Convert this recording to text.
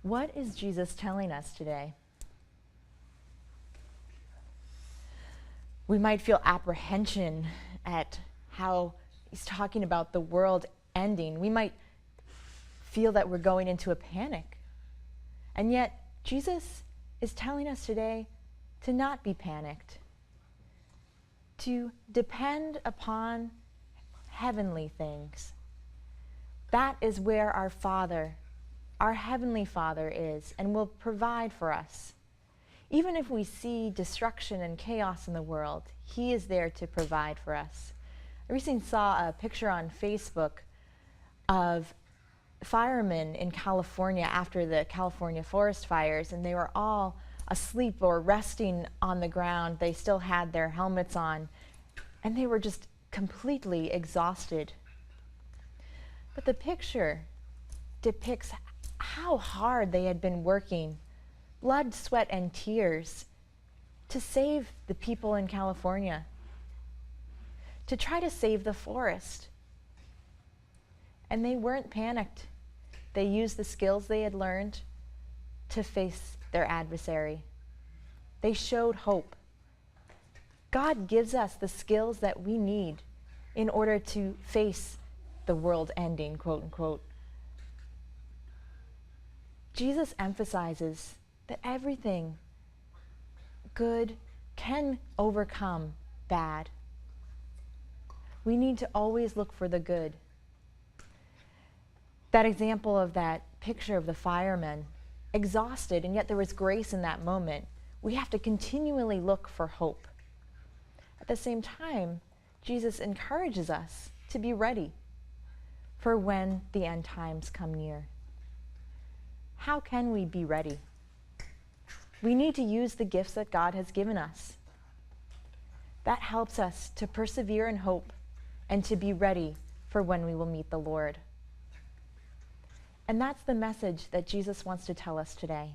What is Jesus telling us today? We might feel apprehension at how he's talking about the world ending. We might feel that we're going into a panic. And yet, Jesus is telling us today to not be panicked, to depend upon heavenly things. That is where our Father, our Heavenly Father is, and will provide for us. Even if we see destruction and chaos in the world, He is there to provide for us. I recently saw a picture on Facebook of firemen in California after the California forest fires, and they were all asleep or resting on the ground. They still had their helmets on, and they were just completely exhausted. But the picture depicts how hard they had been working, blood, sweat, and tears, to save the people in California, to try to save the forest. And they weren't panicked. They used the skills they had learned to face their adversary. They showed hope. God gives us the skills that we need in order to face the world ending, quote unquote. Jesus emphasizes that everything good can overcome bad. We need to always look for the good. That example of that picture of the firemen, exhausted, and yet there was grace in that moment. We have to continually look for hope. At the same time, Jesus encourages us to be ready for when the end times come near. How can we be ready? We need to use the gifts that God has given us. That helps us to persevere in hope and to be ready for when we will meet the Lord. And that's the message that Jesus wants to tell us today.